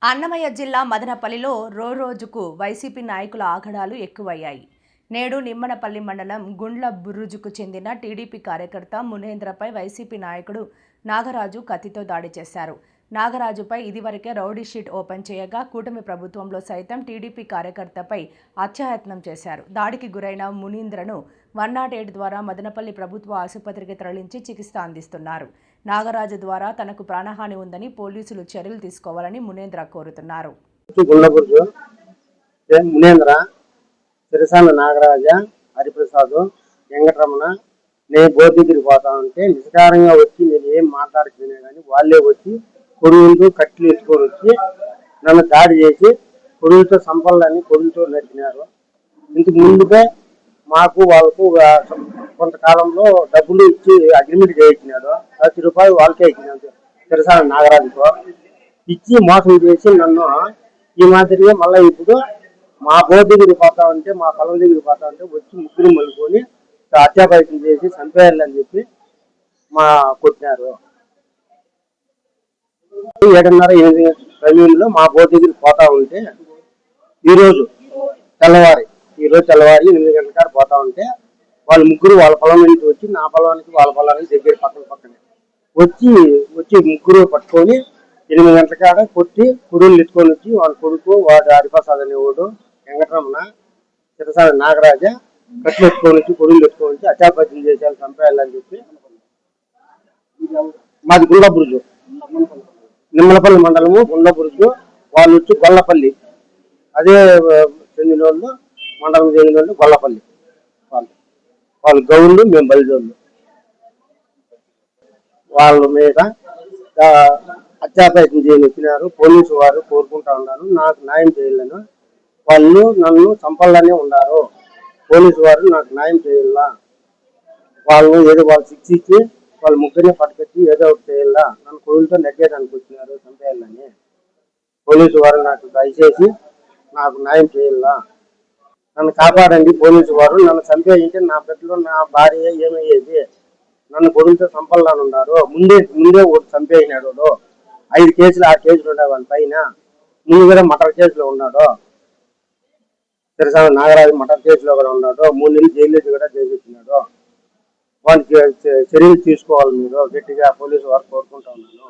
అన్నమయ్య జిల్లా మదనపల్లిలో రోజుకు వైసీపీ నాయకుల ఆగడాలు ఎక్కువయ్యాయి. నేడు నిమ్మనపల్లి మండలం గుండ్ల బుర్రుజుకు చెందిన టీడీపీ కార్యకర్త మునేంద్రపై వైసీపీ నాయకుడు నాగరాజు కత్తితో దాడి చేశారు. నాగరాజుపై ఇదివరకే రౌడీ షీట్ ఓపెన్ చేయగా కూటమి ప్రభుత్వంలో సైతం టీడీపీ కార్యకర్తపై హత్యాయత్నం చేశారు. దాడికి గురైన మునీంద్రను 108 ద్వారా మదనపల్లి ప్రభుత్వ ఆసుపత్రికి తరలించి చికిత్స అందిస్తున్నారు. నాగరాజు ద్వారా తనకు ప్రాణహాని ఉందని పోలీసులు చర్యలు తీసుకోవాలని మునేంద్ర కోరుతున్నారు. నాగరాజ, హరిప్రసాద్, వెంకటరమణ నేను బోధిగిరి పోతా ఉంటే నిష్కారంగా వచ్చి నేను ఏం మాట్లాడుతున్నా కానీ వాళ్ళే వచ్చి కొడుకులతో కట్లు ఎత్తుకొని వచ్చి నన్ను దాడి చేసి కొడుకులతో సంపల్లాన్ని కొడుకులతో నడిపినారు. ఇంతకు ముందుగా మాకు వాళ్ళకు కొంతకాలంలో డబ్బులు ఇచ్చి అగ్రిమెంట్ చేయించినాడు. ₹10 వాళ్ళకే ఇచ్చినాడు తెరసాల నాగరాజుతో ఇచ్చి మోసం చేసి నన్ను ఈ మాదిరిగా మళ్ళీ ఇప్పుడు మా బోర్డు దగ్గరికి పోతా ఉంటే మా పొలం దగ్గరికి పోతా ఉంటే వచ్చి ముగ్గురు మలుకొని హత్యాప్రయత్నం చేసి చంపేయాలని చెప్పి మా కొట్టినారు. 7:30-8 సమయంలో మా బోర్డు దగ్గరికి పోతా ఉంటే ఈరోజు తెల్లవారి 8 గంటల కాడ పోతా ఉంటే వాళ్ళు ముగ్గురు వాళ్ళ పొలం నుంచి వచ్చి నా పొలానికి వాళ్ళ పొలానికి దగ్గర పక్కనే వచ్చి ముగ్గురు పట్టుకొని 8 గంటల కాడ కొట్టి కుడులు ఎత్తుకొని వచ్చి వాళ్ళ కొడుకు వాడు హరిప్రసాద్ అనేవాడు, వెంకటరమణ, చిరసాల నాగరాజ కట్లు ఎత్తుకొని వచ్చి కొడులు ఎత్తుకొని వచ్చి హత్యాప్రయత్నం చేసేయాలి చంపేయాలని చెప్పి మాది గుండ్లబురుజు నిమ్మలపల్లి మండలము గుండ్లబురుజు వాళ్ళు వచ్చి గొల్లపల్లి అదే చెందిన వాళ్ళు మండలం చెందిన వాళ్ళు గొల్లపల్లి వాళ్ళు గౌళ్ళు మేము బలిజోళ్ళు వాళ్ళ మీద హత్యాప్రయత్నం చేయనిచ్చినారు. పోలీసు వారు కోరుకుంటా ఉన్నారు నాకు న్యాయం చేయాలను. వాళ్ళు నన్ను చంపాలనే ఉన్నారు. పోలీసు వారు నాకు న్యాయం చేయాలా, వాళ్ళు ఏదో వాళ్ళు శిక్ష ఇచ్చి వాళ్ళు ముగ్గురిని పట్టుకొచ్చి ఏదో ఒకటి చేయాలా. నన్ను కొడుకులతో నెగ్గేదానికి వచ్చినారు చంపేయాలని. పోలీసు వారు నాకు దయచేసి నాకు న్యాయం చేయాలా, నన్ను కాపాడండి. పోలీసు వారు నన్ను చంపేయింటే నా బిడ్డలు నా భార్య ఏమయ్యేది? నన్ను కొడుకులతో చంపాలని ఉన్నారు. ముందే ఒకటి చంపేయినాడు. 5 కేసులు 6 కేసులు ఉన్నాయి వాళ్ళ పైన. ముందు కూడా మటర్ కేసులో ఉన్నాడు. తెరసాల నాగరాజు మటర్ కేసులో కూడా ఉన్నాడు. 3 నెలలు జైలు కూడా చేసి వచ్చినాడు. వానికి చర్యలు తీసుకోవాలి మీరు గట్టిగా పోలీసు వారు కోరుకుంటా ఉన్నాను.